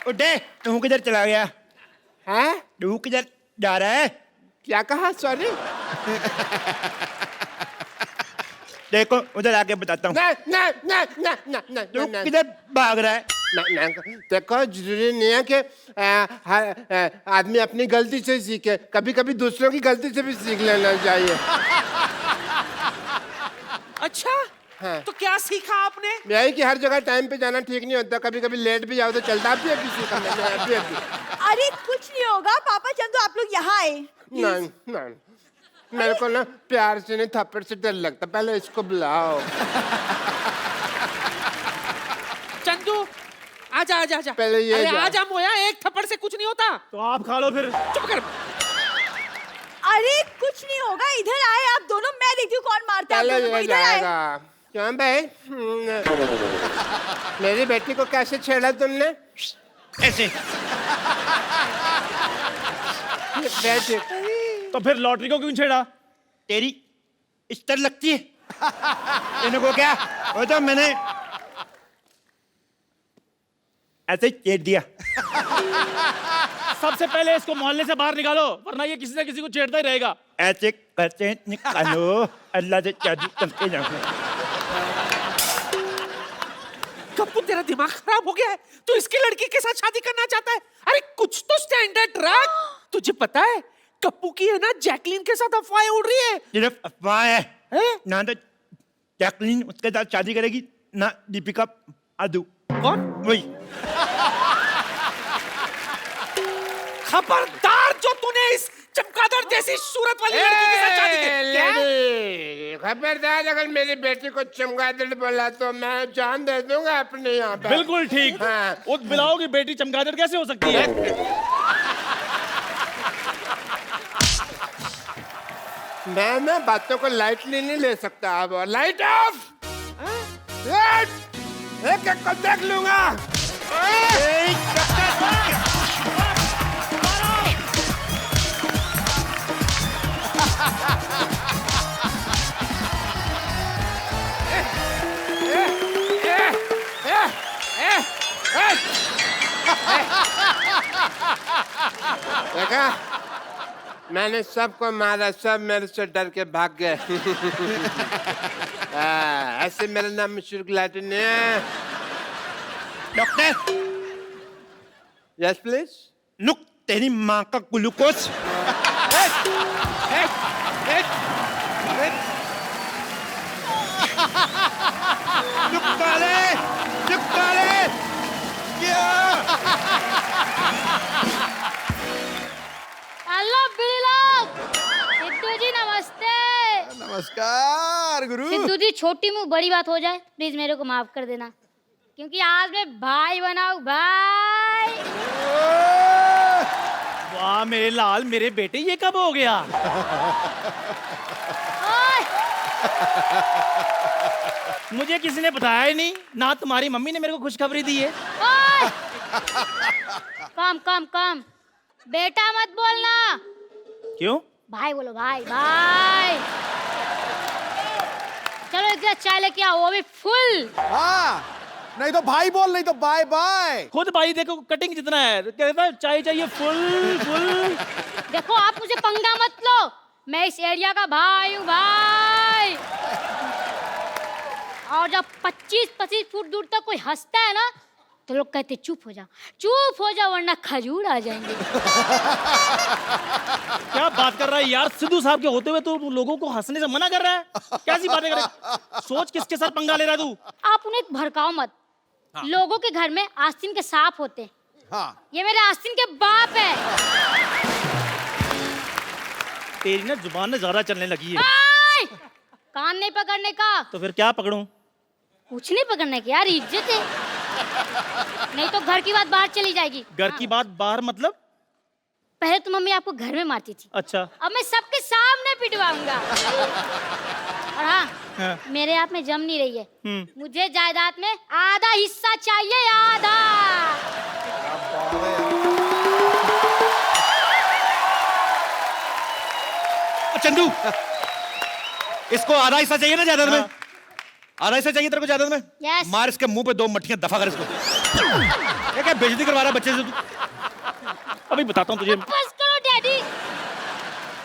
उठे, तू किधर चला गया? हैं? तू किधर जा रहा है? क्या कहा? सॉरी। देखो उधर आके बताता हूँ। तू किधर भाग रहा है? देखो, जरूरी नहीं है कि आदमी अपनी गलती से सीखे, कभी कभी दूसरों की गलती से भी सीख लेना चाहिए। अच्छा, हाँ। तो क्या सीखा आपने? यही कि हर जगह टाइम पे जाना ठीक नहीं होता, कभी कभी लेट भी जाओ तो चलता भी है किसी का। अरे कुछ नहीं होगा पापा, चंदू आप लोग यहाँ आए। नहीं नहीं, मेरे को ना प्यार से नहीं थप्पड़ से डर लगता, पहले इसको बुलाओ। चंदू आजा आजा आजा। पहले ये अरे जा। आजा मोया, एक थप्पड़ से कुछ नहीं होता। तो आप खा लो फिर। चुप कर। अरे कुछ नहीं होगा, इधर आए आप दोनों, मैं देखती हूँ कौन मारता है आप पहले दोनों को। ये इधर आए। जाएगा। क्यों भाई? मेरी बेटी को कैसे छेड़ा तुमने? ऐसे। बेटी तो फिर लॉटरी को क्यों छेड़ा? तेरी इस्तर लगती है। इनको क्या? वो तो मैंने ऐसे ही छेड़ दिया। सबसे पहले इसको मोहल्ले से बाहर निकालो, वरना ये किसी न किसी को छेड़ता ही रहेगा। ऐसे करते निकालो, अल्लाह से जादू करके जाऊंगा। कप्पू तेरा दिमाग खराब हो गया है? तू इसकी लड़की के साथ शादी करना चाहता है? अरे कुछ तो स्टैंडर्ड रख। तुझे पता है कप्पू की है ना जैकलीन के साथ अफवाहें उड़ रही है। सिर्फ अफवाह है। हैं? ना तो जैकलीन उसके साथ शादी करेगी, ना दीपिका आदू। कौन? वही। खबरदार जो तूने इस चमगादड़ जैसी सूरत वाली लड़की के साथ शादी की। क्या? खबरदार, अगर मेरी बेटी को चमगादड़ बोला तो मैं जान दे दूंगा अपने यहाँ पे। बिल्कुल ठीक। हाँ। उस बिलाओ की बेटी चमगादड़ कैसे हो सकती है? मैं ना बातों को लाइटली नहीं ले सकता। अब लाइट ऑफ। एक एक को देख लूंगा। देखा, मैंने सबको मारा, सब मेरे से डर के भाग गए। ऐसे मेरा नाम मशहूर गुलाटी नहीं है। Doctor, yes please. लुक तेरी माँ का ग्लूकोज। हेलो बिल्लों, सिद्धू जी नमस्ते। नमस्कार गुरु। सिद्धू जी छोटी मुंह बड़ी बात हो जाए, प्लीज मेरे को माफ कर देना, क्योंकि आज मैं भाई बनाऊं भाई। वाह मेरे लाल, मेरे बेटे, ये कब हो गया? ओए, मुझे किसी ने बताया ही नहीं, ना तुम्हारी मम्मी ने मेरे को खुशखबरी दी है। ओए, कम कम कम, बेटा मत बोलना, क्यों? भाई बोलो, भाई भाई। चलो एक गिलास चाय लेके आओ, वो भी फुल। हाँ, नहीं तो भाई बोल, नहीं तो बाय बाय। खुद भाई देखो कटिंग जितना है, कहता है चाय चाहिए फुल फुल। देखो आप मुझे पंगा मत लो, मैं इस एरिया का भाई हूँ भाई। और जब 25-25 फुट दूर तक कोई हंसता है ना, तो लोग कहते चुप हो जा वरना खजूर आ जाएंगे। क्या बात कर रहा है यार, सिद्धू साहब के होते हुए तो लोगों को हंसने से मना कर रहा है? कैसी बातें कर रहा है? सोच किसके साथ पंगा ले रहा है तू? आप उन्हें भड़काओ मत। हाँ। लोगों के घर में आस्तीन के सांप होते हैं। हाँ। ये मेरे आस्तीन के बाप है। तेरी ना जुबान में ज्यादा चलने लगी है। आय! कान नहीं पकड़ने का। तो फिर क्या पकड़ूं? कुछ नहीं पकड़ने की यार, इज्जत है, नहीं तो घर की बात बाहर चली जाएगी। घर की बात बाहर मतलब? पहले तो मम्मी आपको घर में मारती थी, अच्छा। अब मैं सबके सामने पिटवाऊंगा। और हाँ, मेरे आप में जम नहीं रही है, मुझे जायदाद में आधा हिस्सा चाहिए, आधा। चंदू, इसको आधा हिस्सा चाहिए ना जायदाद में? आधा हिस्सा चाहिए तेरे को जायदाद में? Yes. मार इसके मुंह पे 2 मट्ठियां, दफा कर इसको। क्या बेइज्जती करवा रहा है बच्चे से तू? अभी बताता हूँ तुझे। बस करो डैडी,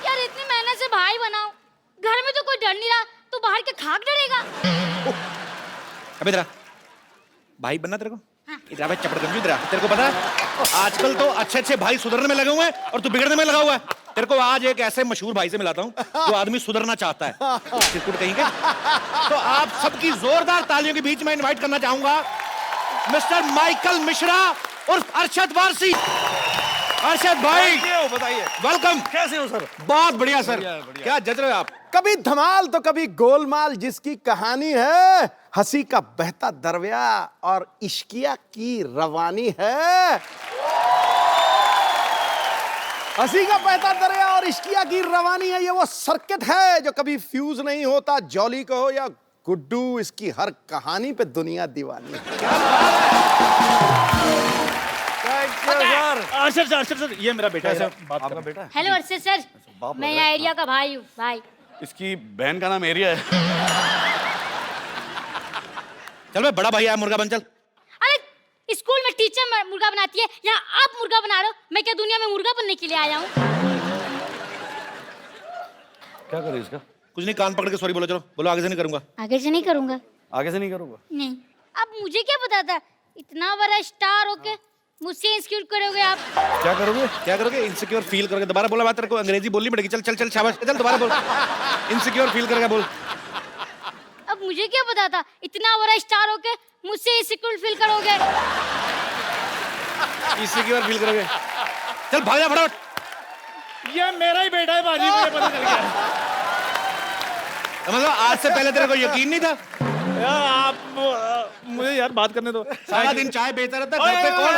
यार इतनी मेहनत से भाई बनाओ, घर में तो कोई डर नहीं रहा, तू बाहर के खाक डरेगा। अबे तेरा भाई बनना तेरे को? इधर भाई चपड़ गंजी तेरा। तेरे को पता है आजकल तो अच्छे अच्छे भाई सुधरने में लगे हुए हैं और तू बिगड़ने में लगा हुआ है। तेरे को आज एक ऐसे मशहूर भाई से मिलाता हूँ जो आदमी सुधरना चाहता है। चिरकुट कहीं के। तो आप सबकी जोरदार तालियों के बीच में इनवाइट करना चाहूंगा मिस्टर माइकल मिश्रा उर्फ अरशद वारसी। अरशद भाई बताइए वेलकम। कैसे हो सर? बहुत बढ़िया सर। क्या जज रहे हो आप? कभी धमाल तो कभी गोलमाल, जिसकी कहानी है हंसी का बहता दरया और इश्किया की रवानी है। हंसी का बहता दरिया और इश्किया की रवानी है, ये वो सर्किट है जो कभी फ्यूज नहीं होता। जॉली को हो या गुड्डू, इसकी हर कहानी पे दुनिया दीवानी है। अर्शद सर, ये मेरा बेटा है। आपका बेटा है? हेलो अर्शद सर, मैं यहाँ एरिया का भाई हूँ। भाई इसकी बहन का नाम एरिया है। चल भाई बड़ा भाई है, मुर्गा बन चल। अरे स्कूल में टीचर मुर्गा बनाती है, यहाँ आप मुर्गा बना रहे हो। मैं क्या दुनिया में मुर्गा बनने के लिए आया हूँ? क्या करे इसका? कुछ नहीं, कान पकड़ के सॉरी बोलो। चलो बोलो, आगे से नहीं करूंगा। आगे से नहीं करूंगा। आगे से नहीं करूंगा? नहीं। अब मुझे क्या पता था इतना बड़ा स्टार होके मुझसे इंस्क्यूर करोगे आप? क्या करोगे? क्या करोगे? इनसिक्योर फील करोगे। दोबारा बोला बात, तेरे को अंग्रेजी बोलनी पड़ेगी। चल चल चल शाबाश, चल दोबारा बोल। इनसिक्योर फील करके बोल। अब मुझे क्या पता था इतना बड़ा स्टार होके मुझसे इंसिक्योर फील करोगे? इनसिक्योर फील करोगे। चल भाग जा फटाफट। ये मेरा ही बेटा है बाजी, मुझे पता चल गया। मतलब आज से पहले तेरे को यकीन नहीं था? यार आप मुझे यार बात करने दो। सारा दिन चाय बेचता रहता है, घर पे कौन?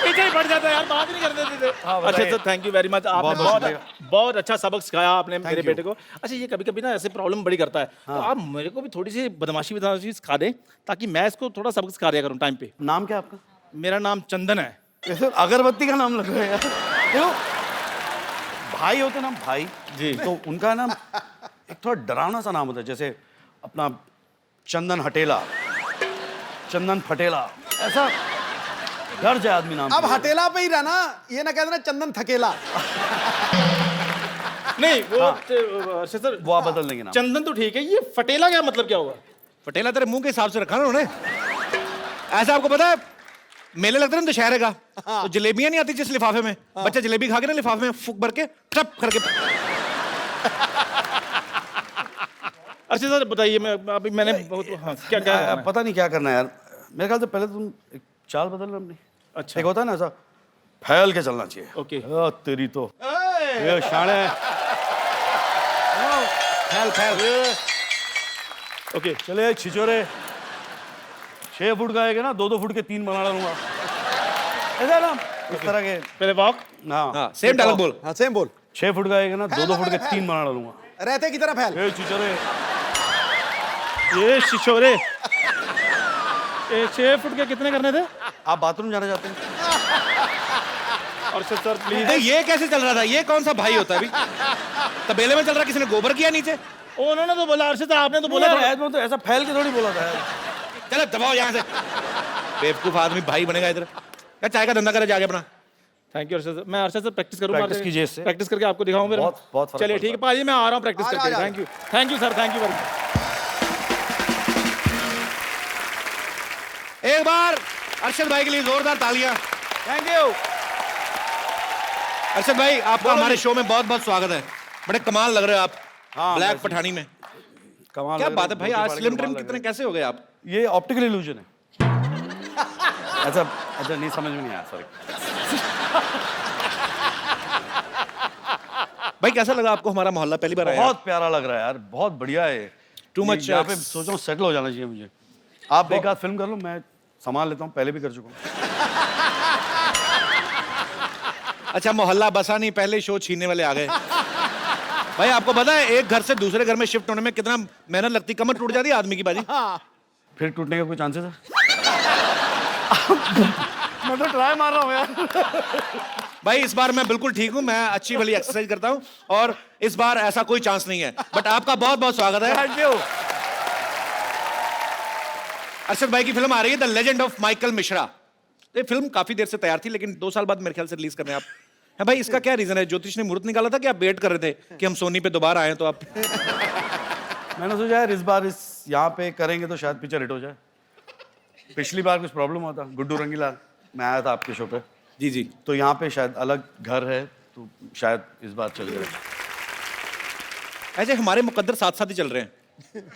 पीछे ही पड़ जाता है यार, बात नहीं करने देते। अच्छा sir, thank you very much. आपने बहुत अच्छा सबक सिखाया आपने मेरे बेटे को। अच्छा ये कभी कभी ना ऐसे प्रॉब्लम बड़ी करता है, तो आप मेरे को भी थोड़ी सी बदमाशी सिखा दें ताकि मैं इसको थोड़ा सबक सिखा दिया करूँ टाइम पे। नाम क्या आपका? मेरा नाम चंदन है। ऐसे अगरबत्ती का नाम लग रहा है यार। देखो भाई होते ना भाई जी, तो उनका ना एक थोड़ा डरावना सा नाम होता है, जैसे अपना चंदन हटेला, चंदन फटेला, ऐसा डर जाए आदमी नाम अब से। हटेला पे ही रहना, ये ना कह देना चंदन थकेला। नहीं वो अच्छा सर, वो आप बदल देंगे नाम। चंदन तो ठीक है, ये फटेला क्या मतलब क्या हुआ? फटेला तेरे मुंह के हिसाब से रखा ना उन्होंने। ऐसा आपको पता है मेले लगते हैं ना दशहरे का, तो जलेबियां नहीं आती जिस लिफाफे में, बच्चे जलेबी खा के ना लिफाफे में फूक भर के टप करके। अच्छा सर बताइए, मैं अभी मैंने बहुत क्या क्या पता नहीं क्या करना है यार। मेरे ख्याल से पहले तुम एक चाल बदल अपनी। अच्छा एक होता है ना ऐसा फैल के चलना चाहिए। ओके। तेरी तो ये शाने। फैल फैल। ओके चले छिचोरे 6 फुट का है ना, 2-2 फुट के 3 बना डालूंगा, ऐसा ना इस तरह के। पहले वॉक। हाँ सेम डायलॉग बोल। हाँ सेम बोल। 6 फुट का है ना, 2-2 फुट के 3 बना डालूंगा। रहते की तरह फैल। ए छिचोरे, ये शिशोरे 6 फुट के कितने करने थे? आप बाथरूम जाना चाहते हैं? और सर प्लीज। ये कैसे चल रहा था? ये कौन सा भाई होता है अभी? तबेले में चल रहा, किसी ने गोबर किया नीचे? उन्होंने तो बोला, अर्शद आपने तो बोला यार, तो ऐसा फैल के थोड़ी बोला था यार। चलो दबाओ यहाँ से। बेवकूफ आदमी भाई बनेगा इधर। क्या चाय का धंधा करे जाके अपना। Thank you Arshad. मैं अर्शद से प्रैक्टिस करूंगा। प्रैक्टिस कीजिए इससे। प्रैक्टिस करके आपको दिखाऊं फिर। बहुत फर्क चलिए ठीक है पाजी, मैं आ रहा हूँ प्रैक्टिस करके। Thank you sir, thank you very much. एक बार अरशद भाई के लिए जोरदार तालियां। Thank you. अरशद भाई आपका हमारे शो में बहुत बहुत स्वागत है। बड़े कमाल लग रहे हो आप। हाँ, ब्लैक पठानी में। कमाल। क्या बात है भाई, आज स्लिम ट्रिम कितने कैसे हो गए आप? ये ऑप्टिकल इल्यूजन है। अच्छा नहीं, समझ में नहीं आया, सॉरी। भाई कैसा लगा आपको हमारा मोहल्ला? पहली बार आया? बहुत प्यारा लग रहा है यार, बहुत बढ़िया है। Too much यहाँ पे सोच रहा हूँ सेटल हो जाना चाहिए मुझे। आप एक आध फिल्म कर लो, मैं संभाल लेता हूँ, पहले भी कर चुका हूँ। अच्छा मोहल्ला बसा नहीं, पहले शो छीनने वाले आ गए। भाई आपको पता है एक घर से दूसरे घर में शिफ्ट होने में कितना मेहनत लगती, कमर टूट जाती है आदमी की बाजी। फिर टूटने का कोई चांसेस है? मैं तो ट्राई मार रहा हूँ यार। भाई इस बार मैं बिल्कुल ठीक हूँ, मैं अच्छी भली एक्सरसाइज करता हूँ और इस बार ऐसा कोई चांस नहीं है। बट आपका बहुत बहुत स्वागत है। Thank you. अरशद भाई की फिल्म आ रही है the legend of Michael Mishra. ये फिल्म काफी देर से तैयार थी, लेकिन 2 साल बाद मेरे ख्याल से रिलीज करने आप है भाई। इसका क्या रीजन है? ज्योतिष ने मुहूर्त निकाला था कि आप वेट कर रहे थे कि हम सोनी पे दोबारा आए, तो आप मैंने सोचा यार इस बार इस यहाँ पे करेंगे तो शायद पिक्चर हिट हो जाए। पिछली बार कुछ प्रॉब्लम हुआ था, गुड्डू रंगीला मैं आया था आपके शो पे, जी जी। तो यहाँ पे शायद अलग घर है, तो शायद इस बार चल जाए। ऐसे हमारे मुकद्दर साथ साथ ही चल रहे हैं।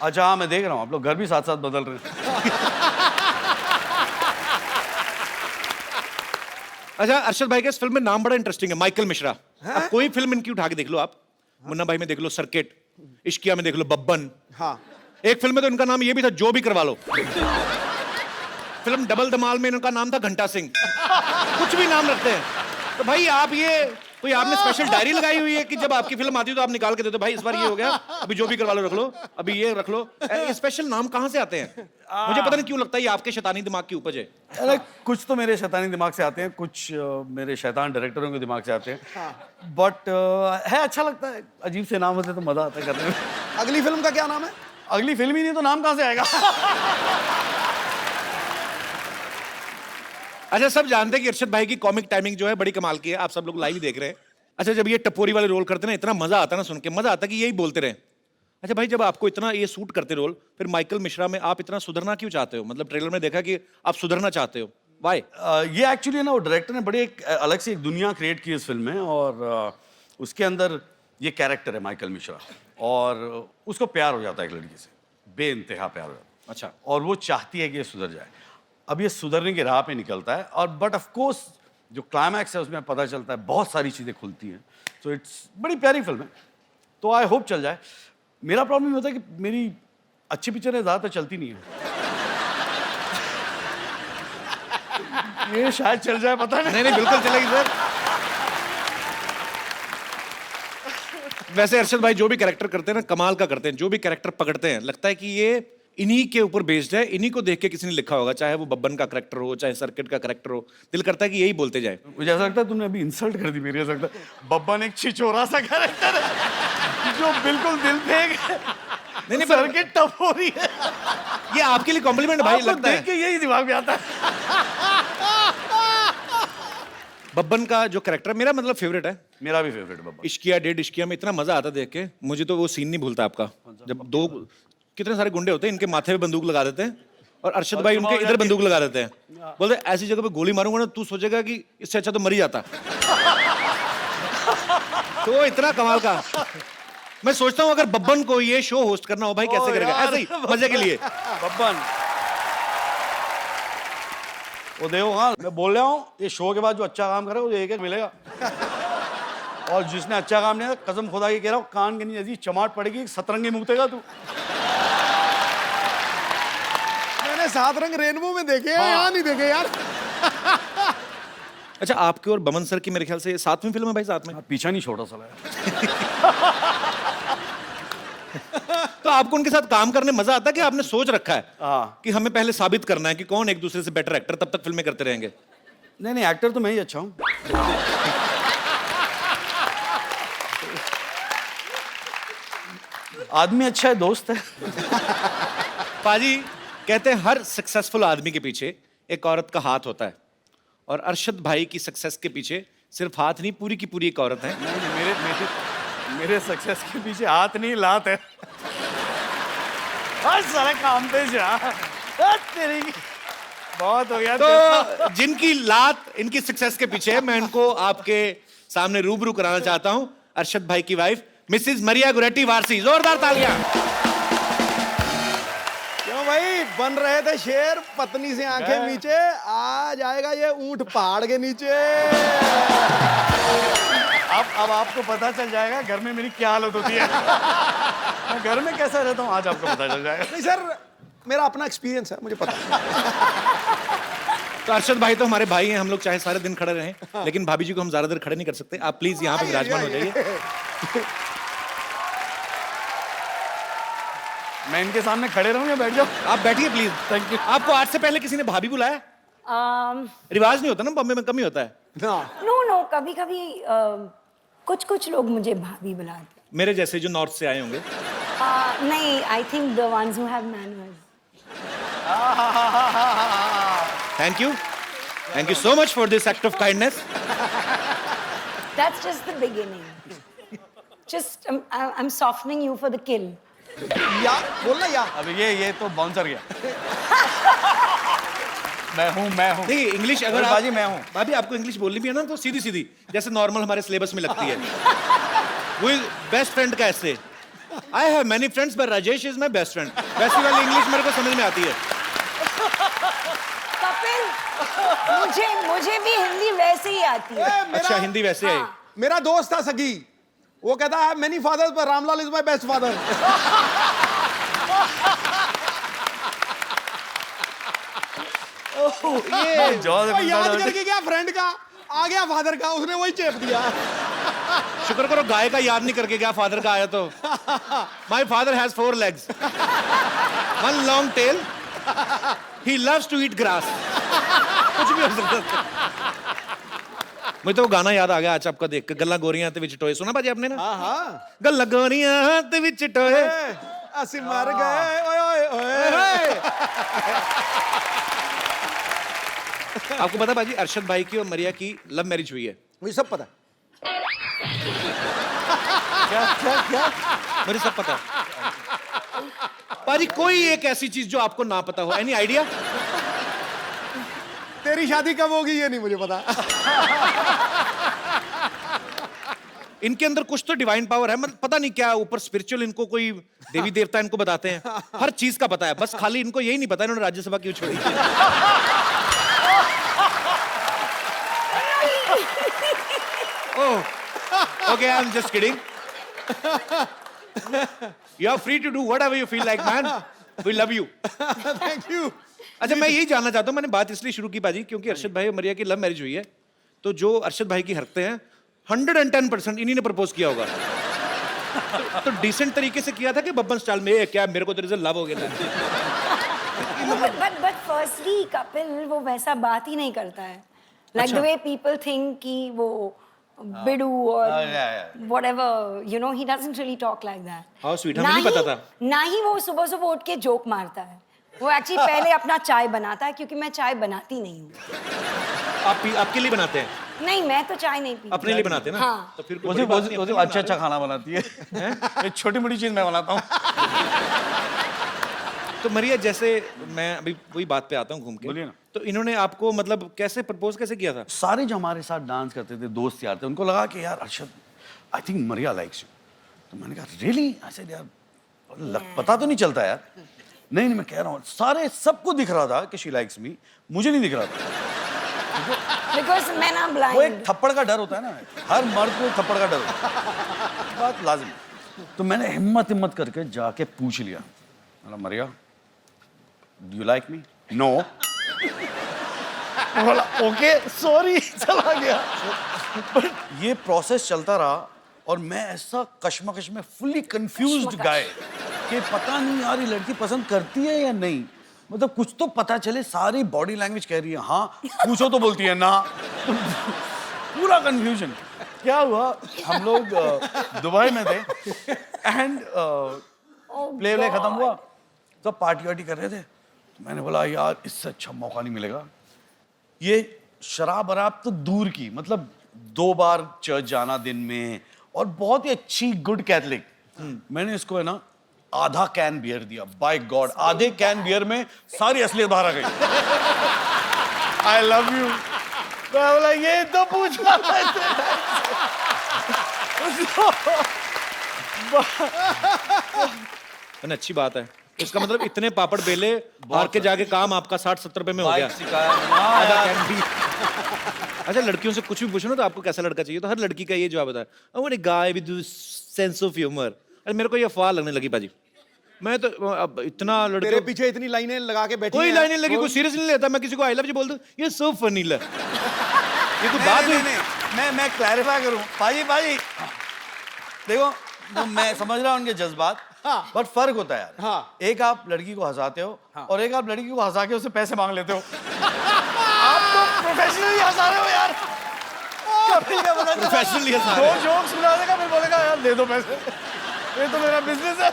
अच्छा हाँ, मैं देख रहा हूँ आप लोग घर भी साथ साथ बदल रहे हैं। अच्छा, अरशद भाई के इस फिल्म में नाम बड़ा इंटरेस्टिंग है, माइकल मिश्रा। अब कोई फिल्म इनकी उठा के देख लो आप, मुन्ना भाई में देख लो सर्किट, इश्किया में देख लो बब्बन। हाँ, एक फिल्म में तो इनका नाम ये भी था, जो भी करवा लो। फिल्म डबल धमाल में इनका नाम था घंटा सिंह। कुछ भी नाम रखते हैं। तो भाई आप ये कोई आपने स्पेशल डायरी लगाई हुई है कि जब आपकी फिल्म आती है तो आप निकाल के देते हो, भाई इस बार ये हो गया, अभी जो भी करवा लो रख लो, अभी ये रख लो। ये स्पेशल नाम कहाँ से आते हैं? मुझे पता नहीं क्यों लगता है ये आपके शैतानी दिमाग की उपज है। अरे कुछ तो मेरे शैतानी दिमाग से आते हैं, कुछ मेरे शैतान डायरेक्टरों के दिमाग से आते हैं, बट है अच्छा लगता है। अजीब से नाम होते तो मजा आता है करने में। अगली फिल्म का क्या नाम है? अगली फिल्म ही नहीं तो नाम कहाँ से आएगा? अच्छा, सब जानते हैं कि अरशद भाई की कॉमिक टाइमिंग जो है बड़ी कमाल की है, आप सब लोग लाइव देख रहे हैं। अच्छा, जब ये टपोरी वाले रोल करते हैं ना, इतना मजा आता है ना सुन के, मजा आता है कि यही बोलते रहे। अच्छा भाई, जब आपको इतना ये सूट करते रोल, फिर माइकल मिश्रा में आप इतना सुधरना क्यों चाहते हो? मतलब ट्रेलर में देखा कि आप सुधरना चाहते हो, वाई? ये एक्चुअली ना वो डायरेक्टर ने बड़ी एक अलग से एक दुनिया क्रिएट की इस फिल्म में, और उसके अंदर ये कैरेक्टर है माइकल मिश्रा, और उसको प्यार हो जाता है एक लड़की से, बेइंतहा प्यार हो जाता है। अच्छा। और वो चाहती है कि ये सुधर जाए। अब ये सुधरने की राह पे निकलता है, और बट ऑफ कोर्स जो क्लाइमैक्स है उसमें पता चलता है बहुत सारी चीज़ें खुलती हैं। सो इट्स बड़ी प्यारी फिल्म है, तो आई होप चल जाए। मेरा प्रॉब्लम ये होता है कि मेरी अच्छी पिक्चरें ज़्यादातर चलती नहीं है। ये शायद चल जाए, पता नहीं। नहीं नहीं, बिल्कुल चलेगी सर। वैसे अरशद भाई जो भी कैरेक्टर करते हैं ना, कमाल का करते हैं। जो भी कैरेक्टर पकड़ते हैं, लगता है कि ये इन्हीं के ऊपर बेस्ड है, इन्हीं को देख के किसी ने लिखा होगा, चाहे वो बब्बन का कैरेक्टर हो, चाहे सर्किट का कैरेक्टर हो। दिल करता है कि यही बोलते जाए। मुझे ऐसा लगता है तुमने अभी इंसल्ट कर दी मेरी। ऐसा लगता है बब्बन एक छिछोरा सा कैरेक्टर है जो बिल्कुल दिल फेंक नहीं सर्किट टफ हो रही है। ये आपके लिए कॉम्प्लीमेंट भाई लगता है। देख के यही दिमाग में आता है। बब्बन का जो कैरेक्टर मेरा मतलब फेवरेट है। मेरा भी फेवरेट है बब्बन। इश्किया, डेढ़ इश्किया में इतना मजा आता देख के। मुझे तो वो सीन नहीं भूलता आपका, जब दो कितने सारे गुंडे होते हैं, इनके माथे पे बंदूक लगा देते हैं और अरशद भाई उनके इधर बंदूक लगा देते हैं। बोलते ऐसी जगह पे गोली मारूंगा ना, तू सोचेगा कि इससे अच्छा तो मर ही जाता। तो इतना कमाल का। मैं सोचता हूँ अगर बब्बन को ये शो होस्ट करना हो भाई, कैसे करेगा? ऐसे ही मजे के लिए। बब्बन वो देखो, हाँ मैं बोल रहा हूँ, ये शो के बाद जो अच्छा काम करे वो एक मिलेगा, और जिसने अच्छा काम नहीं किया, कसम खुदा की कह रहा हूँ, कान के नीचे चमाट पड़ेगी, सतरंगी मुक्तेगा तू। मैंने 7 रंग रेनबो में देखे हैं, यहाँ नहीं देखे यार। अच्छा, आपके और बमन सर की मेरे ख्याल से 7वीं फिल्म है भाई, साथ में। पीछा नहीं छोटा साला। तो आपको उनके साथ काम करने मजा आता है कि आपने सोच रखा है हाँ। कि हमें पहले साबित करना है कि कौन एक दूसरे से बेटर एक्टर, तब तक फिल्में करते रहेंगे? नहीं नहीं, एक्टर तो मैं ही अच्छा हूँ। आदमी अच्छा है, दोस्त है। पाजी कहते हैं हर सक्सेसफुल आदमी के पीछे एक औरत का हाथ होता है, और अरशद भाई की सक्सेस के पीछे सिर्फ हाथ नहीं, पूरी की पूरी एक औरत है। मेरे सक्सेस के पीछे हाथ नहीं, लात है। हर सारा काम पे जा। तेरी बहुत हो गया। तो जिनकी लात इनकी सक्सेस के पीछे है, मैं इनको आपके सामने रूबरू कराना चाहता हूं। अरशद भाई की वाइफ मिसेस मरिया गुरेटी वारसी, जोरदार तालियां। क्यों भाई, बन रहे थे शेर, पत्नी से आंखें नीचे, आ जाएगा ये ऊंट पहाड़ के नीचे। अब आपको पता चल जाएगा घर में मेरी क्या हालत होती है। मैं घर में कैसा रहता हूँ आज आपको पता चल जाएगा। नहीं सर, मेरा अपना एक्सपीरियंस है, मुझे पता है। तो अरशद भाई तो हमारे भाई हैं, हम लोग चाहे सारे दिन खड़े रहें, लेकिन भाभी जी को हम ज्यादा देर खड़े नहीं कर सकते। आप प्लीज यहाँ पे विराजमान हो जाइए। मैं इनके सामने खड़े रहूं या बैठ जाऊं? आप बैठिए प्लीज। Thank you. आपको आज से पहले किसी ने भाभी बुलाया? रिवाज नहीं होता ना, बॉम्बे में कम ही होता है। नो, कभी कभी कुछ लोग मुझे भाभी बुलाते हैं। मेरे जैसे जो नॉर्थ से आए होंगे। नहीं, I think the ones who have manners. Thank you. Thank you so much for this act of kindness. That's just the beginning. Just I'm softening you for the kill. या बोलना या. अब ये तो बाउंसर गया. मैं हूँ देखिए इंग्लिश अगर बाजी मैं हूँ. भाभी आपको इंग्लिश बोलनी भी है ना तो सीधी सीधी जैसे नॉर्मल हमारे सिलेबस में लगती है. वो बेस्ट फ्रेंड का ऐसे I have many friends but Rajesh is my best friend. वैसी वाली इंग्लिश मेरे को समझ में आती है. कपिल, मुझे भी हिंदी वैसे ही आती है. अच्छा हिंदी वैसे है. मेरा दोस्त था सगी, वो कहता है मेनी फादर्स पर Ramlal is my best father. ये याद करके गया फ्रेंड का, आ गया फादर का, उसने वही चेप दिया. शुक्र करो गाय का याद नहीं करके गया, फादर का आया तो. My father has 4 legs, 1 long tail, he loves to eat grass. कुछ भी हो सकता है. मुझे तो वो गाना याद आ गया आज आपका देख के, गल्ला गोरियां ते विच टोए. सुना भाजी आपने ना? हाँ गल्ला गोरियां ते विच टोए. असि मर गए ओए ओए ओए. आपको पता बाजी अरशद भाई की और मरिया की लव मैरिज हुई है? मुझे सब पता है. क्या मुझे सब पता है. बाजी कोई एक ऐसी चीज जो आपको ना पता हो, एनी आइडिया? तेरी शादी कब होगी ये नहीं मुझे पता. इनके अंदर कुछ तो डिवाइन पावर है, मतलब पता नहीं क्या ऊपर स्पिरिचुअल इनको कोई देवी देवता इनको बताते हैं. हर चीज का पता है, बस खाली इनको यही नहीं पता इन्होंने राज्यसभा क्यों छोड़ी. Oh, okay, I'm just kidding. You are free to do whatever you feel like, man. We love you. Thank you. अच्छा मैं यही जानना चाहता हूँ, मैंने बात इसलिए शुरू की बाजी क्योंकि अरशद भाई और मरिया की लव मैरिज हुई है, तो जो अरशद भाई की हरकतें हैं 110% इन्हीं ने प्रपोज किया होगा. तो डिसेंट तरीके से किया था कि बब्बन स्टाइल में क्या मेरे को तेरे से लव हो गया था. But firstly, कपिल वो वैसा बात ही नहीं करता है. Like the way people think कि वो बिडू और whatever, you know, he doesn't really talk like that. How sweet, हमें नहीं पता था. ना ही वो सुबह सुबह उठ के जोक मारता है. वो एक्चुअली पहले अपना चाय बनाता है, क्योंकि मैं चाय बनाती नहीं हूँ. आपके लिए बनाते हैं? नहीं, मैं तो चाय नहीं पीती. अपने लिए बनाते हैं ना? हाँ. तो फिर वो अच्छा खाना बनाती है. एक छोटी मोटी चीज मैं बनाता हूँ. तो मरिया जैसे मैं अभी वही बात पे आता हूँ घूम के. बोलिए ना. तो इन्होंने आपको मतलब कैसे प्रपोज कैसे किया था? सारे जो हमारे साथ डांस करते थे, दोस्त यार थे, उनको लगा कि यार Arshad I think Maria likes you. तो मैंने कहा रियली? ऐसे यार पता तो नहीं चलता यार. नहीं मैं कह रहा हूँ, सारे सबको दिख रहा था कि शी लाइक्स मी, मुझे नहीं दिख रहा था. Because men are blind. वो एक थप्पड़ का डर होता है ना, हर मर्द को थप्पड़ का डर होता है. बात लाजिम. तो मैंने हिम्मत करके जाके पूछ लिया, Maria do you like me? No. बोला ओके सॉरी, चला गया. बट ये प्रोसेस चलता रहा और मैं ऐसा कश्मकश में फुल्ली कंफ्यूज्ड गाय कि पता नहीं यार ये लड़की पसंद करती है या नहीं. मतलब कुछ तो पता चले. सारी बॉडी लैंग्वेज कह रही है हाँ, पूछो तो बोलती है ना. पूरा कंफ्यूजन. क्या हुआ, हम लोग दुबई में थे एंड प्ले खत्म हुआ तो पार्टी वार्टी कर रहे थे. तो मैंने बोला यार इससे अच्छा मौका नहीं मिलेगा. ये शराब वराब तो दूर की, मतलब 2 बार चर्च जाना दिन में और बहुत ही अच्छी गुड कैथलिक. मैंने इसको है ना आधा कैन बियर दिया. बाय गॉड आधे कैन बियर में सारी असलियत बाहर आ गई. I love you. तो बोला ये तो पूछा अच्छी बात है. इसका मतलब इतने पापड़ बेले हार के जाके काम आपका 60-70 रुपए में हो गया. आधा कैन भी. अच्छा लड़कियों से कुछ भी पूछो ना तो आपको कैसा लड़का चाहिए, तो हर लड़की का ये जवाब होता है I want a guy with sense of humour. अरे मेरे को ये अफवाह लगने लगी बाजी. मैं तो अब इतना लड़के तेरे पीछे इतनी लाइनें लगा के बैठी कोई हैं. लाइनें लगी, कोई सीरियस नहीं लेता. मैं किसी को आई लव यू बोल दूं ये सो फनी. ये कोई बात नहीं. मैं क्लैरिफाई करूं पाजी देखो, तो मैं समझ रहा हूं उनके जज्बात, बट फर्क होता है यार. हाँ. एक आप लड़की को हंसाते हो और एक आप लड़की को हंसा के उससे पैसे मांग लेते हो. आप तो प्रोफेशनली हंसा रहे हो यार. प्रोफेशनली हंसा दो जोक सुना देगा फिर बोलेगा यार दे दो पैसे, ये तो मेरा बिजनेस है.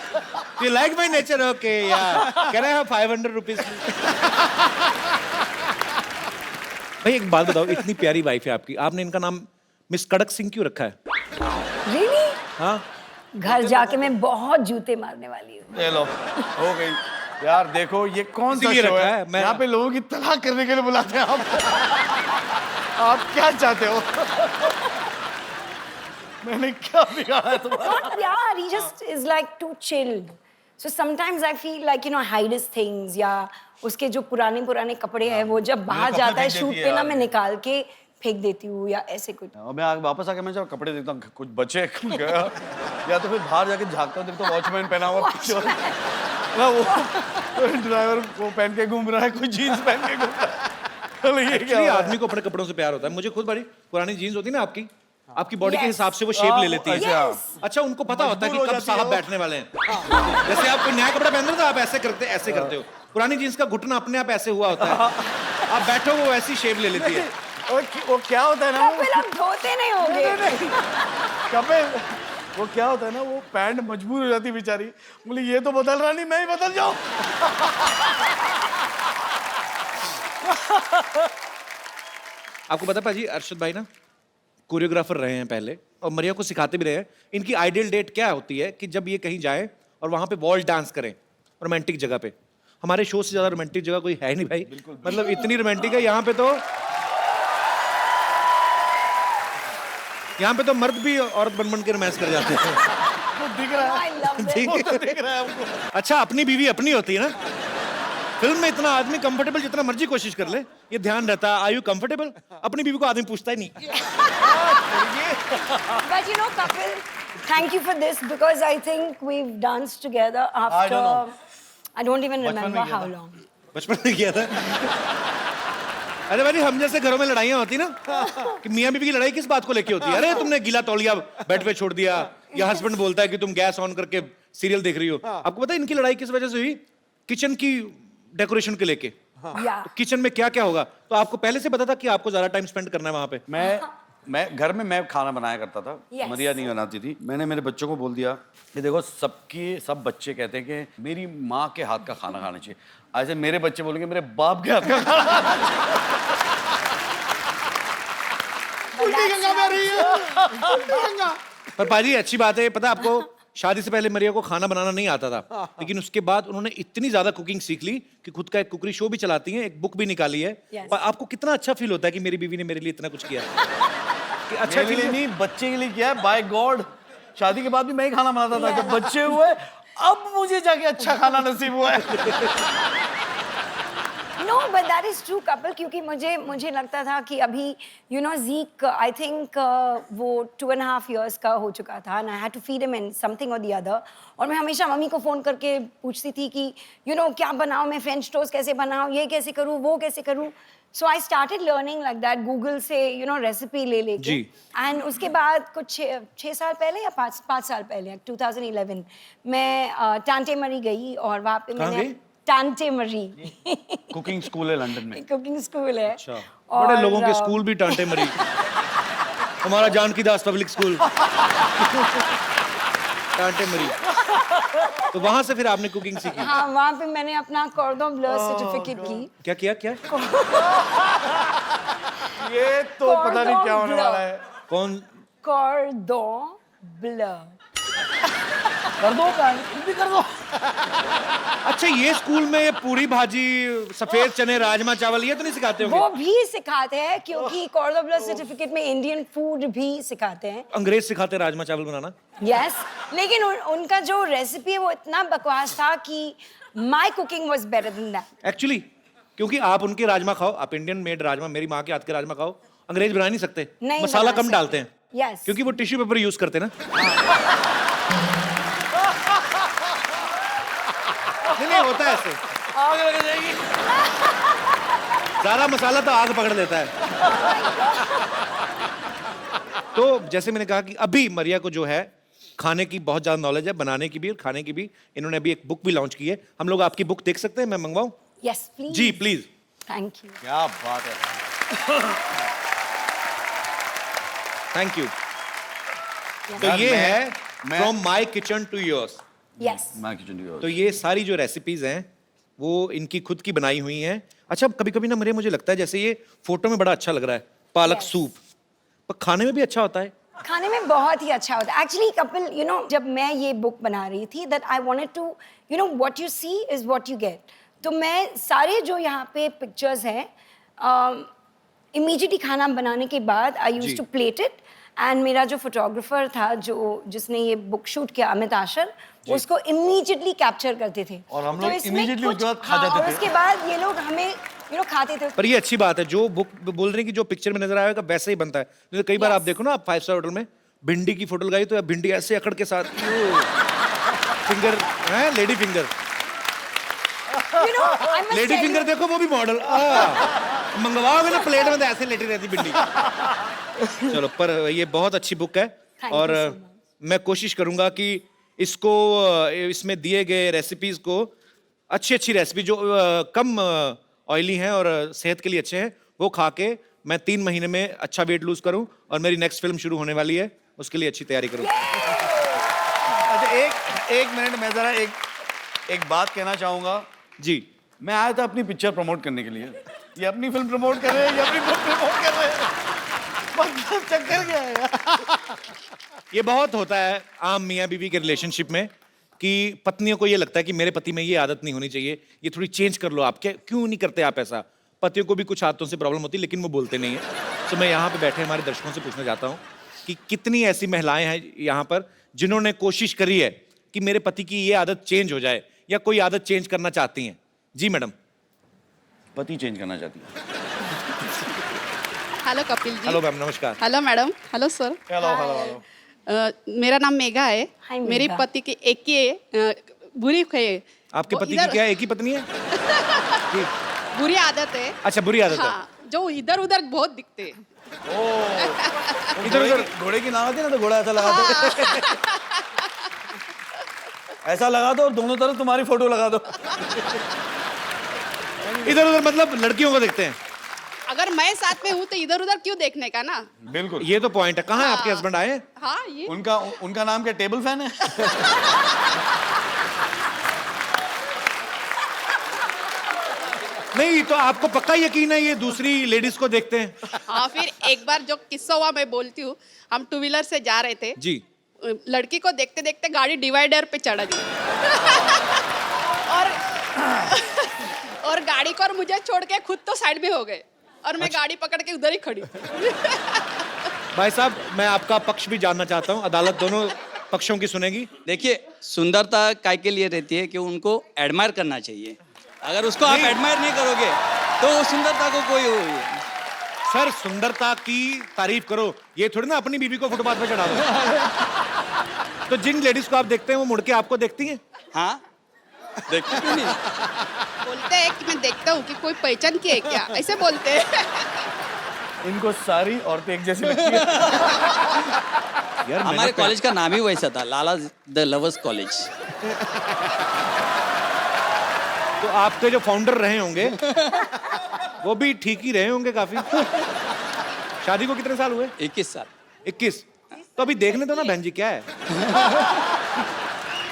You like my nature? Okay, yeah. Can I have 500 rupees? भाई एक बात बताओ, इतनी प्यारी वाइफ है आपकी, आपने इनका नाम मिस कड़क सिंह क्यों रखा है? Really? हाँ घर जाके मैं बहुत जूते मारने वाली हूँ। ये लो, हो गई यार। देखो ये कौन सा इसीलिए शो रखा है? है, मैं- यहाँ पे लोगों की तलाक करने के लिए बुलाते हैं आप। आप क्या चाहते हो? मैंने क्या बिगाड़ा है तुम्हारा? Not प्यार, he just is like too chill. So sometimes I feel like you know hide his things या उसके जो पुराने कपड़े हैं वो जब बाहर कपड़े जाता है फेंक शूट देती है पे ना यार। मैं निकाल के फेंक देती हूँ या ऐसे कुछ। और मैं वापस आके मैं जब कपड़े देखता हूँ कुछ बचे गया, या तो फिर बाहर जाके झांकता हूँ, देखता हूँ वॉचमैन पहना हुआ पीछे वाला। ना वो ड्राइवर वो पहन के घूम रहा है, कोई जीन्स पहन के घूम रहा है। ये क्या एक्चुअली हो रहा है? आदमी को अपने कपड़ों से प्यार होता है। मुझे खुद बड़ी पुरानी जीन्स होती है ना आपकी बॉडी के Yes. हिसाब से वो शेप ले लेती है। अच्छा। अच्छा उनको पता होता है कि मजबूर हो कब जाती है साहब वो। बैठने वाले हैं। जैसे आप कोई नया कपड़ा पहन रहे हो तो आप ऐसे करते हो। पुरानी जीन्स का घुटना अपने आप ऐसे हुआ होता है, आप बैठो वो ऐसी शेप ले लेती है। वो क्या होता है ना, वो कपिल अब धोते नहीं होंगे। कपिल वो क्या होता है ना, वो पैंट मजबूर हो जाती है बेचारी, बोली ये तो बदल रहा नहीं, मैं ही बदल जाऊं। आपको पता पाजी, अरशद भाई ना कोरियोग्राफर रहे हैं पहले और मरिया को सिखाते भी रहे हैं। इनकी आइडियल डेट क्या होती है कि जब ये कहीं जाए और वहां पे वॉल डांस करें रोमांटिक जगह पे। हमारे शो से ज्यादा रोमांटिक जगह कोई है नहीं भाई, मतलब इतनी रोमांटिक है यहाँ पे तो मर्द भी औरत बन के रोमांस कर जाते हैं। दिख रहा है, I love that. ठीक है। दिख रहा है हमको। अच्छा अपनी बीवी अपनी होती है ना। फिल्म में इतना आदमी कंफर्टेबल जितना मर्जी कोशिश कर ले, ये ध्यान रहता है आर यू कंफर्टेबल। अपनी बीवी को आदमी पूछता ही नहीं। But you know, Kapil, thank you for this because I think we've danced together after I don't even remember how long. बचपन में किया था। अरे भाई हम जैसे घरों में लड़ाइयाँ होती ना कि मियाँ बीवी की लड़ाई किस बात को लेके होती है? अरे तुमने गीला तौलिया बेड पे छोड़ दिया, या हस्बैंड बोलता है कि तुम गैस ऑन करके सीरियल देख रही हो। आपको पता है इनकी लड़ाई किस वजह से हुई? किचन की डेकोरेशन के लेके। Yeah. तो किचन में क्या क्या होगा, तो आपको पहले से पता था कि आपको ज्यादा टाइम स्पेंड करना है वहां पे? मैं घर में मैं खाना बनाया करता था। Yes. मरिया नहीं बनाती थी। मैंने मेरे बच्चों को बोल दिया कि देखो सब बच्चे कहते हैं कि मेरी माँ के हाथ का खाना खाना चाहिए, ऐसे मेरे बच्चे बोलेंगे मेरे बाप के हाथ का खाना खाना चाहिए। पर पाजी अच्छी बात है, पता है आपको शादी से पहले मरिया को खाना बनाना नहीं आता था, लेकिन उसके बाद उन्होंने इतनी ज्यादा कुकिंग सीख ली कि खुद का एक कुकरी शो भी चलाती हैं, एक बुक भी निकाली है। Yes. पर आपको कितना अच्छा फील होता है कि मेरी बीवी ने मेरे लिए इतना कुछ किया? कि अच्छा मेरे लिए फील नहीं, बच्चे के लिए किया है। बाय गॉड, शादी के बाद भी मैं ही खाना बनाता था। जब बच्चे हुए अब मुझे जाके अच्छा खाना नसीब हुआ है। No, but that is true, Kapil, क्योंकि मुझे लगता था कि अभी you know Zeke, I think वो 2.5 years का हो चुका था and I had to feed him in something or the other। और मैं हमेशा मम्मी को फोन करके पूछती थी कि you know क्या बनाऊँ मैं, फ्रेंच टोस्ट कैसे बनाऊँ, ये कैसे करूँ, वो कैसे करूँ। So I started learning like that, Google से you know रेसिपी ले लेके। जी। एंड उसके बाद कुछ 6 साल पहले या 5 साल पहले 2011 मैं टांटे मरी गई और वहाँ पे कहाँ मैंने गई? टांटे मरी कुकिंग स्कूल है लंदन में। कुकिंग स्कूल है। अच्छा, बड़े और, लोगों के स्कूल भी टांटे मरी। हमारा जानकी दास पब्लिक स्कूल टांटे मरी। तो वहां से फिर आपने कुकिंग सीखी? हाँ, वहाँ पे मैंने अपना कॉर्डन ब्लू सर्टिफिकेट की। क्या किया क्या? ये तो पता नहीं क्या होने वाला है। कौन? कॉर्डन ब्लू। कर दो भी कर दो। अच्छा ये स्कूल में ये पूरी भाजी, सफेद चने, राजमा चावल ये तो नहीं सिखाते होंगे? वो भी सिखाते हैं क्योंकि कॉर्डन ब्लू सर्टिफिकेट में इंडियन फूड भी सिखाते हैं। अंग्रेज सिखाते हैं राजमा चावल बनाना? यस, लेकिन उनका जो रेसिपी है वो इतना बकवास था कि my cooking was better than that. Actually क्योंकि आप उनके राजमा खाओ, आप इंडियन मेड राजमा, मेरी माँ के हाथ के राजमा खाओ, अंग्रेज बना नहीं सकते। नहीं मसाला बना कम सकते। डालते हैं। यस, क्योंकि वो टिश्यू पेपर यूज करते हैं ना। नहीं होता है ऐसे, आग लग जाएगी। ज्यादा मसाला तो आग पकड़ लेता है। तो जैसे मैंने कहा कि अभी मरिया को जो है खाने की बहुत ज्यादा नॉलेज है, बनाने की भी और खाने की भी। इन्होंने अभी एक बुक भी लॉन्च की है। हम लोग आपकी बुक देख सकते हैं? मैं मंगवाऊं? Yes please. जी प्लीज। Thank you. क्या बात है। Thank you. तो यार, ये है मैं- from my kitchen to yours. Yes, मैं किचन तो ये सारी जो रेसिपीज हैं वो इनकी खुद की बनाई हुई हैं अच्छा कभी कभी ना मुझे लगता है जैसे ये फोटो में बड़ा अच्छा लग रहा है पालक Yes. सूप, पर खाने में भी अच्छा होता है। खाने में बहुत ही अच्छा होता है एक्चुअली कपिल यू नो जब मैं ये बुक बना रही थी that I wanted to you know what you see is what you get तो मैं सारे जो यहाँ पे पिक्चर्स हैं इमीडिएटली खाना बनाने के बाद I used to plate it and मेरा जो फोटोग्राफर था जिसने ये बुक शूट किया अमित आशर वो उसको इमीडिएटली कैप्चर करते थे और हम तो लोग इसमें immediately कुछ- उसके बाद खा हाँ, जाते और थे। उसके बाद ये लोग हमें खाते थे पर ये अच्छी बात है, जो बुक बोल रहे हैं कि जो पिक्चर में नजर आएगा वैसे ही बनता है। जैसे कई बार Yes. आप देखो ना, आप 5 स्टार होटल में भिंडी की फोटो लगाई तो भिंडी ऐसे अकड़ के साथ फिंगर है, lady finger, you know I must lady finger देखो वो भी मॉडल मंगवाओगे ना प्लेट में तो ऐसे लेटी रहती भिंडी। चलो, पर ये बहुत अच्छी बुक है Thank you और so much. मैं कोशिश करूंगा कि इसको इसमें दिए गए रेसिपीज को अच्छी रेसिपी जो कम ऑयली हैं और सेहत के लिए अच्छे हैं वो खा के मैं 3 महीने में अच्छा वेट लूज करूं और मेरी नेक्स्ट फिल्म शुरू होने वाली है, उसके लिए अच्छी तैयारी करूं। अच्छा एक मिनट, मैं जरा एक बात कहना चाहूंगा। जी, मैं आया था अपनी पिक्चर प्रमोट करने के लिए, ये अपनी फिल्म प्रमोट कर रहे हैं, ये अपनी बुक प्रमोट कर रहे हैं। मतलब चक्कर क्या है यार? ये बहुत होता है आम मियाँ बीवी के रिलेशनशिप में कि पत्नियों को ये लगता है कि मेरे पति में ये आदत नहीं होनी चाहिए, ये थोड़ी चेंज कर लो आप। क्यों नहीं करते आप ऐसा? पतियों को भी कुछ आदतों से प्रॉब्लम होती है लेकिन वो बोलते नहीं है। तो मैं यहाँ पे बैठे हमारे दर्शकों से पूछना चाहता हूँ कि कितनी ऐसी महिलाएं हैं यहाँ पर जिन्होंने कोशिश करी है कि मेरे पति की ये आदत चेंज हो जाए या कोई आदत चेंज करना चाहती हैं? जी मैडम। पति चेंज करना चाहती है। Hello Kapil ji. Hello ma'am, नमस्कार। Hello madam. Hello sir. Hello. मेरा नाम मेघा है। Hi, मेरे मेघा। पति की एक ही बुरी है। आपके वो पति की इधर- क्या एक ही पत्नी है? जी। बुरी आदत है। अच्छा, बुरी आदत है। हाँ, जो इधर उधर बहुत दिखते हैं। इधर उधर घोड़े की नाव आती है ना, तो घोड़ा ऐसा लगा दो, ऐसा लगा दो और दोनों तरफ तुम्हारी फोटो लगा दो। इधर उधर मतलब लड़कियों को देखते हैं। अगर मैं साथ में हूँ तो इधर उधर क्यों देखने का ना। बिल्कुल, ये तो पॉइंट है। कहाँ है आपके हाँ। हस्बैंड आए? हाँ, ये उनका नाम क्या टेबल फैन है? नहीं तो आपको पक्का यकीन है ये दूसरी लेडीज को देखते हैं? हाँ, फिर एक बार जो किस्सा हुआ मैं बोलती हूँ। हम 2 व्हीलर से जा रहे थे। जी। लड़की को देखते देखते गाड़ी डिवाइडर पे चढ़ गई और गाड़ी को और मुझे छोड़ के खुद तो साइड में हो गए और मैं गाड़ी पकड़ के उधर ही खड़ी। भाई साहब, मैं आपका पक्ष भी जानना चाहता हूँ। अदालत दोनों पक्षों की सुनेगी। देखिए, सुंदरता काय के लिए रहती है कि उनको एडमायर करना चाहिए। अगर उसको आप एडमायर नहीं करोगे तो वो सुंदरता को कोई सर, सुंदरता की तारीफ करो, ये थोड़ी ना अपनी बीवी को फुटपाथ पे चढ़ा दो। तो जिन लेडीज को आप देखते हैं वो मुड़ के आपको देखती हैं? हाँ, देखते क्यों नहीं? बोलते हैं कि मैं देखता हूँ कि कोई पहचान की है क्या, ऐसे बोलते हैं। इनको सारी औरतें एक जैसी लगती है। यार हमारे कॉलेज का नाम ही वैसा था, लाला द लवर्स कॉलेज। तो आपके जो फाउंडर रहे होंगे वो भी ठीक ही रहे होंगे काफी। शादी को कितने साल हुए? 21 साल। 21। तो अभी देखने दो ना बहन जी क्या है।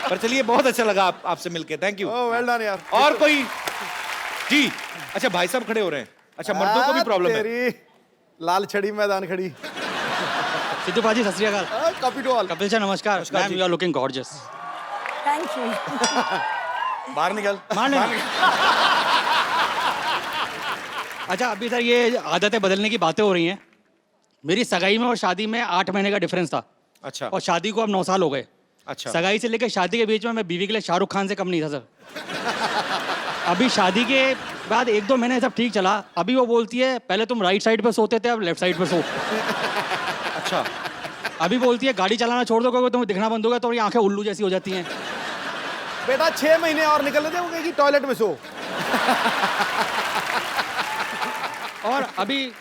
पर चलिए, बहुत अच्छा लगा आपसे मिलके। Thank you. Oh, well done यार। और कोई? जी। अच्छा, भाई साहब खड़े हो रहे हैं। अच्छा, मर्दों को भी प्रॉब्लम है? तेरी लाल छड़ी मैदान खड़ी। सिद्धू पाजी, सत श्री अकाल। कपिल कपिल सर, नमस्कार। Ma'am, you are looking gorgeous. Thank you बाहर निकल। अच्छा, अभी सर ये आदतें बदलने की बातें हो रही हैं। मेरी सगाई में और शादी में 8 महीने का डिफरेंस था। अच्छा। और शादी को अब 9 साल हो गए। अच्छा। सगाई से लेकर शादी के बीच में मैं बीवी के लिए शाहरुख खान से कम नहीं था सर। अभी शादी के बाद 1-2 महीने सब ठीक चला। अभी वो बोलती है पहले तुम राइट साइड पे सोते थे, अब लेफ्ट साइड पे सो। अच्छा। अभी बोलती है गाड़ी चलाना छोड़ दो क्योंकि तुम्हें दिखना बंद हो गया तो ये आंखें उल्लू जैसी हो जाती हैं। बेटा 6 महीने और निकलने दे, वो कहेगी टॉयलेट में सो। और अभी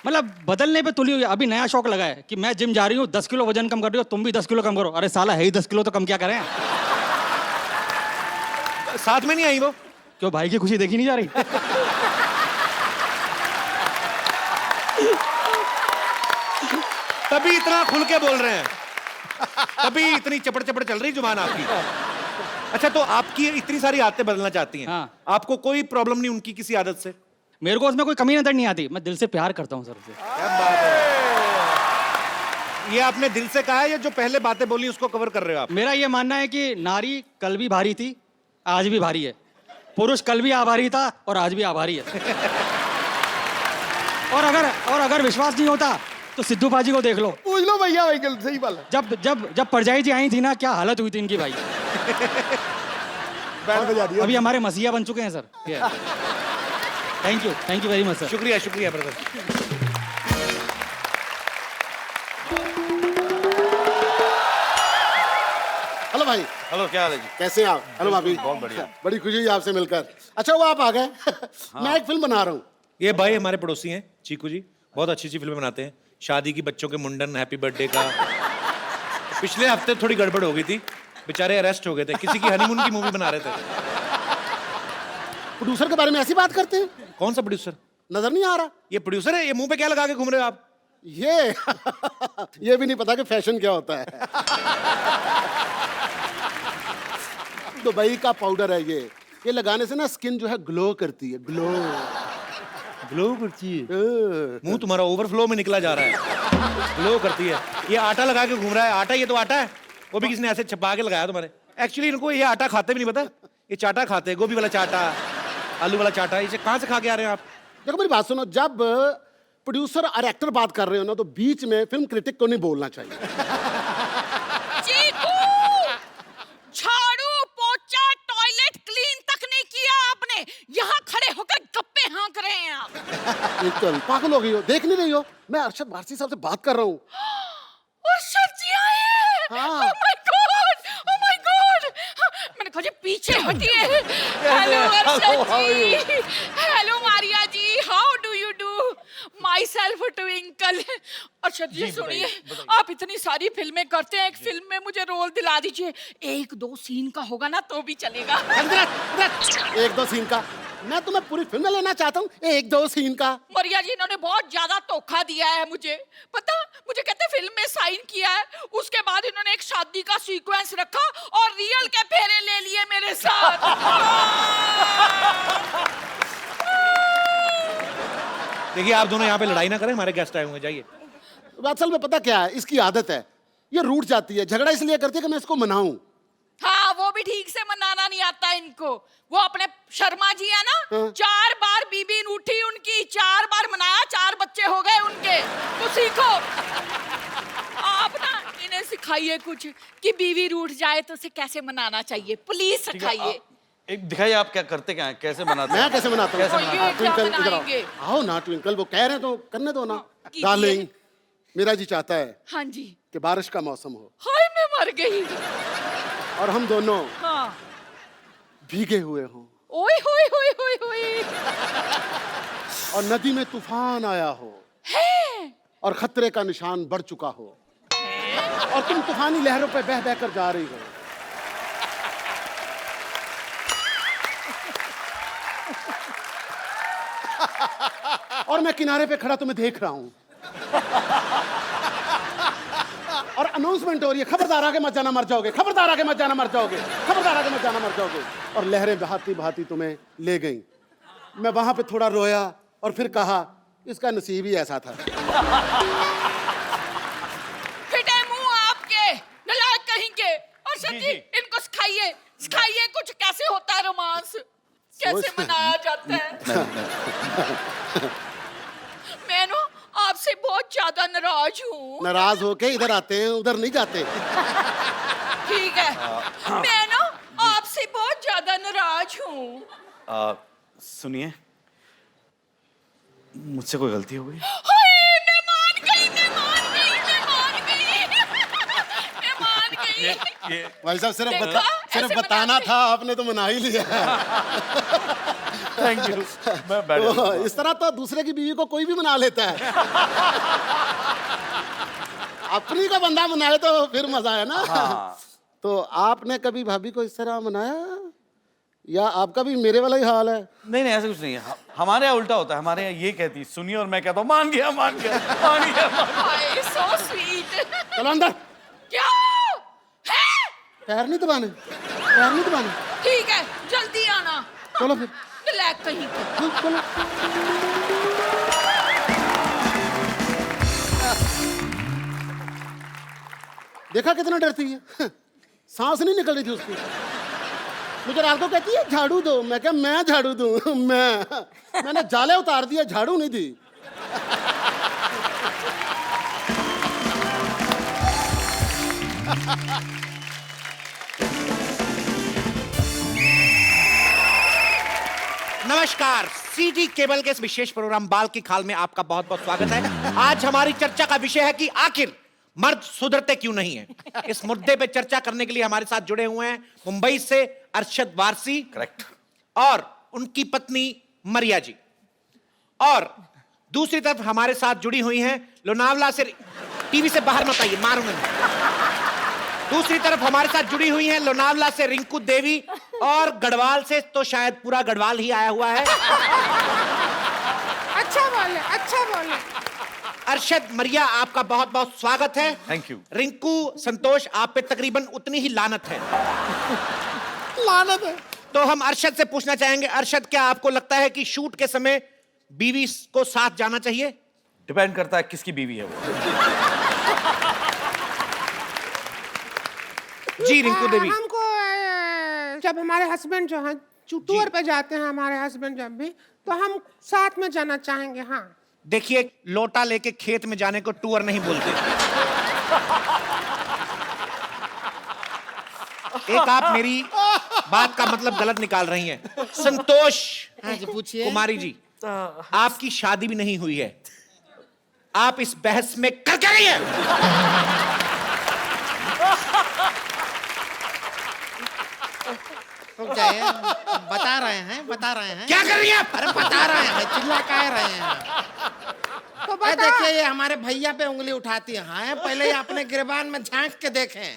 मतलब बदलने पे तुली हुई है। अभी नया शौक लगा है कि मैं जिम जा रही हूँ, 10 किलो वजन कम कर रही हो, तुम भी 10 किलो कम करो। अरे साला है ही 10 किलो, तो कम क्या करें? साथ में नहीं आई वो? क्यों, भाई की खुशी देखी नहीं जा रही? तभी इतना खुल के बोल रहे हैं, तभी इतनी चपड़ चपड़ चल रही जुबान आपकी। अच्छा, तो आपकी इतनी सारी आदतें बदलना चाहती हैं। हाँ। आपको कोई प्रॉब्लम नहीं उनकी किसी आदत से? मेरे को उसमें कोई कमी नजर नहीं आती, मैं दिल से प्यार करता हूँ सर उसे। क्या बात है, ये आपने दिल से कहा है या जो पहले बातें बोली उसको कवर कर रहे हो आप? मेरा ये मानना है कि नारी कल भी भारी थी, आज भी भारी है। पुरुष कल भी आभारी था और आज भी आभारी है। और अगर विश्वास नहीं होता तो सिद्धू पाजी को देख लो। पूछ लो भैया, भाई सही बात है। जब परजाई जी आई थी ना, क्या हालत हुई थी इनकी भाई। बैंड बजा दिया। अभी हमारे मसीहा बन चुके हैं sir. Thank you very much sir. शुक्रिया शुक्रिया ब्रदर। हेलो भाई। हेलो, क्या हाल है जी? कैसे हैं आप? हेलो भाभी। बहुत बढ़िया। बड़ी खुशी हुई आपसे मिलकर। अच्छा वो आप आ गए। मैं एक फिल्म बना रहा हूँ। ये भाई हमारे पड़ोसी हैं चीकू जी, बहुत अच्छी अच्छी फिल्में बनाते हैं। शादी की, बच्चों के मुंडन, हैप्पी बर्थडे का। पिछले हफ्ते थोड़ी गड़बड़ हो गई थी, बेचारे अरेस्ट हो गए थे, किसी की हनीमून की मूवी बना रहे थे। प्रोड्यूसर के बारे में ऐसी बात करते हैं? कौन सा प्रोड्यूसर? नजर नहीं आ रहा? ये प्रोड्यूसर है? ये मुंह पे क्या लगा के घूम रहे हो आप? ये भी नहीं पता कि फैशन क्या होता है। दुबई का पाउडर है ये लगाने से ना स्किन जो है ग्लो करती है। ग्लो करती है। मुंह तुम्हारा ओवरफ्लो में निकला जा रहा है। ग्लो करती है। ये आटा लगा के घूम रहा है। आटा, ये तो आटा है, वो भी किसने ऐसे छपा के लगाया तुम्हारे। एक्चुअली इनको ये आटा खाते भी नहीं पता, ये चाटा खाते हैं, गोभी वाला चाटा, आलू वाला चाटा। इसे कहाँ से खा के आ रहे हैं आप? देखो मेरी बात सुनो, जब प्रोड्यूसर और एक्टर बात कर रहे हो ना तो बीच में फिल्म क्रिटिक को नहीं बोलना चाहिए। झाड़ू पोछा टॉयलेट क्लीन तक नहीं किया आपने, यहाँ खड़े होकर गप्पे हाँक रहे हैं आप। बिल्कुल पागल हो गई हो, देख नहीं रही हो? मैं अरशद वारसी साहब से बात कर रहा हूँ। अरशद जी आए हैं। हाँ। Oh my God! Oh my God! मैंने कहा जी पीछे हटिए। Hello Arshad ji. Hello Maria ji. How do you do? Myself Twinkle. Arshad ji सुनिए, आप इतनी सारी फिल्में करते हैं, एक फिल्म में मुझे रोल दिला दीजिए। 1-2 सीन का होगा ना तो भी चलेगा। 1-2 सीन का? मैं तुम्हें पूरी फिल्म लेना चाहता हूँ 1-2 सीन का। मरिया जी इन्होंने बहुत ज्यादा धोखा दिया है मुझे, पता मुझे कहते फिल्म में साइन किया है, उसके बाद इन्होंने एक शादी का सीक्वेंस रखा और रियल के फेरे ले लिए मेरे साथ। देखिए आप दोनों यहाँ पे लड़ाई ना करें, हमारे गेस्ट आए हुए, जाइए। असल में पता क्या है, इसकी आदत है, ये रूठ जाती है, झगड़ा इसलिए करती है कि मैं इसको मनाऊं। हाँ वो भी ठीक से मनाना नहीं आता इनको। वो अपने शर्मा जी है ना, 4 बार बीबी रूठी उनकी, 4 बार मनाया, 4 बच्चे हो गए उनके। तो सीखो आप ना, इन्हें सिखाइए कुछ कि बीवी रूठ जाए तो उसे कैसे मनाना चाहिए, प्लीज सिखाइए। एक दिखाइए आप क्या करते, क्या है, कैसे बनाते हैं? मैं कैसे बनाता हूँ? ट्विंकल इधर आओ ना। ट्विंकल वो कह रहे हैं तो करने दो ना। डार्लिंग मेरा जी चाहता है हाँ जी कि बारिश का मौसम हो। हाय मैं मर गई। और हम दोनों हाँ भीगे हुए हों। ओए होए होए होए होए। और नदी में तूफान आया हो है और खतरे का निशान बढ़ चुका हो और तुम तूफानी लहरों पे बह बह कर जा रही हो। और मैं किनारे पे खड़ा तुम्हें देख रहा हूं और अनाउंसमेंट हो रही है, खबरदार आगे मत जाना मर जाओगे, खबरदार आगे मत जाना मर जाओगे, खबरदार आगे मत जाना मर जाओगे। और लहरें बहाती बहाती तुम्हें ले गईं। मैं वहां पे थोड़ा रोया और फिर कहा इसका नसीब ही ऐसा था। फिटे मुंह आपके, नालायक कहेंगे। और सच्ची इनको सिखाइए, सिखाइए कुछ कैसे होता है रोमांस, कैसे मनाया जाता है। मैं ना आपसे बहुत ज्यादा नाराज हूँ। नाराज होके इधर आते हैं, उधर नहीं जाते। ठीक है, मैं ना आपसे बहुत ज्यादा नाराज हूँ। सुनिए, मुझसे कोई गलती हो गई? मैं मान गई, मैं मान गई, मैं मान गई, मैं मान गई। भाई साहब सिर्फ देखा? सिर्फ ऐसे बताना मनाते। था, आपने तो मना ही लिया। Thank you. मैं बैठ तो इस तरह तो दूसरे की बीवी को कोई भी मना लेता है। अपनी का बंदा मनाए तो फिर मजा है ना। हाँ। तो आपने कभी भाभी को इस तरह मनाया या आपका भी मेरे वाला ही हाल है? नहीं नहीं, ऐसा कुछ नहीं है। हमारे यहाँ उल्टा होता है। हमारे यहाँ ये कहती सुनिए और मैं कहता हूँ मान गया मान गया मान गया। हाय सो स्वीट। चलो अंदर। क्या है? पैर नहीं दबाने, पैर नहीं दबाने। ठीक है जल्दी आना। चलो फिर। नालायक नालायक कहीं के। देखा कितना डरती है, सांस नहीं निकल रही थी उसकी। मुझे रात को कहती है झाड़ू दो, मैं क्या मैं झाड़ू दूं? मैंने जाले उतार दिया, झाड़ू नहीं दी। नमस्कार, सीटी केबल के इस विशेष प्रोग्राम बाल की खाल में आपका बहुत बहुत स्वागत है। आज हमारी चर्चा का विषय है कि आखिर मर्द सुधरते क्यों नहीं है। इस मुद्दे पे चर्चा करने के लिए हमारे साथ जुड़े हुए हैं मुंबई से अरशद वारसी, करेक्ट, और उनकी पत्नी मरिया जी, और दूसरी तरफ हमारे साथ जुड़ी हुई हैं लोनावला से, टीवी से बाहर मत आइए, मारूंगा मैं। दूसरी तरफ हमारे साथ जुड़ी हुई हैं लोनावला से रिंकू देवी, और गढ़वाल से तो शायद पूरा गढ़वाल ही आया हुआ है। अच्छा बोले, अच्छा बोले। अरशद, मरिया, आपका बहुत बहुत स्वागत है। Thank you. रिंकू, संतोष, आप पे तकरीबन उतनी ही लानत है। लानत है। तो हम अरशद से पूछना चाहेंगे, अरशद, क्या आपको लगता है कि शूट के समय बीवी को साथ जाना चाहिए? डिपेंड करता है किसकी बीवी है वो। जी रिंकू देवी। हमको जब हमारे हस्बैंड जो हैं टूर पे जाते हैं, हमारे हस्बैंड जब भी, तो हम साथ में जाना चाहेंगे। हाँ, देखिए, लोटा लेके खेत में जाने को टूर नहीं बोलते। एक आप मेरी बात का मतलब गलत निकाल रही हैं। संतोष, हाँ जी, पूछिए। कुमारी जी, आपकी शादी भी नहीं हुई है, आप इस बहस में कर क्या रही हैं? रुक जाइए, बता रहे हैं। क्या कर रही हैं आप? अरे बता रहे हैं, चिल्ला क्या रहे हैं? तो देखिए, ये हमारे भैया पे उंगली उठाती है। पहले ये अपने गिरबान में झांक के देखें,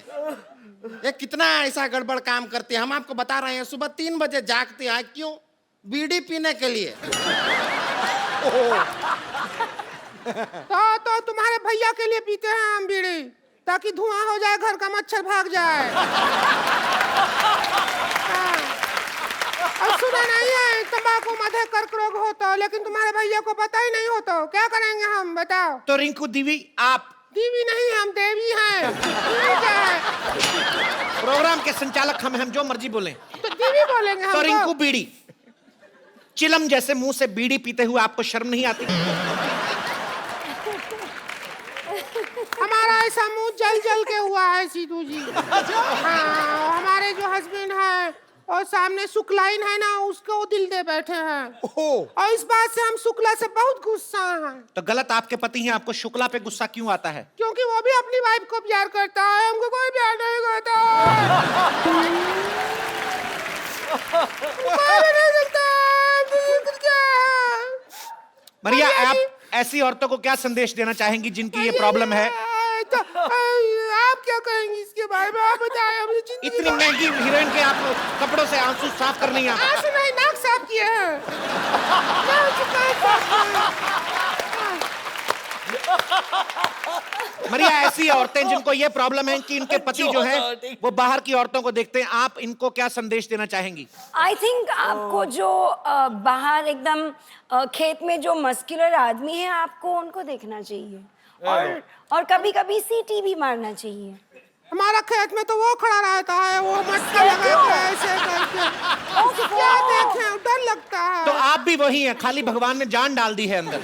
ये कितना ऐसा गड़बड़ काम करती है। हम आपको बता रहे हैं, सुबह 3 बजे जागती है। क्यों? बीड़ी पीने के लिए। तो तुम्हारे भैया के लिए पीते हैं हम बीड़ी, ताकि धुआं हो जाए, घर का मच्छर भाग जाए। और सुना नहीं है, तंबाकू मधे कर्क रोग होता, लेकिन तुम्हारे भैया को पता ही नहीं होता। क्या करेंगे हम, बताओ? तो रिंकू देवी, आप देवी नहीं, हम देवी हैं। देवी क्या है? प्रोग्राम के संचालक हम जो मर्जी बोलें। तो देवी बोलेंगे हम। तो रिंकू, बीड़ी, चिलम जैसे मुंह से बीड़ी पीते हुए आपको शर्म नहीं आती? हमारा ऐसा मुंह जल जल के हुआ है सीधू जी। हाँ, हमारे जो हस्बैंड हैं और सामने शुक्लाइन है ना, उसको दिल दे बैठे हैं। और इस बात से हम शुक्ला से बहुत गुस्सा हैं। तो गलत आपके पति हैं, आपको शुक्ला पे गुस्सा क्यों आता है? क्योंकि वो भी अपनी वाइफ को प्यार करता है, हमको कोई प्यार नहीं करता। मरिया, आप ऐसी औरतों को क्या संदेश देना चाहेंगी जिनकी ये प्रॉब्लम है? तो आप क्या कहेंगे इसके बारे में, आप बताएं। मुझे जिंदगी इतनी महंगी हीरोइन के आप कपड़ों से आंसू साफ कर नहीं आते? आंसू नहीं, नाक साफ किए हैं। मरिया, ऐसी औरतें जिनको ये प्रॉब्लम है कि इनके पति जो है वो बाहर की औरतों को देखते हैं, आप इनको क्या संदेश देना चाहेंगी? आई थिंक आपको जो बाहर एकदम खेत में जो मस्कुलर आदमी है, आपको उनको देखना चाहिए, और कभी कभी सीटी भी मारना चाहिए। हमारा खेत में तो वो खड़ा रहता है, वो मटका लगा के ऐसे करके। क्या देखें, डर लगता है। तो आप भी वही हैं, खाली भगवान ने जान डाल दी है अंदर।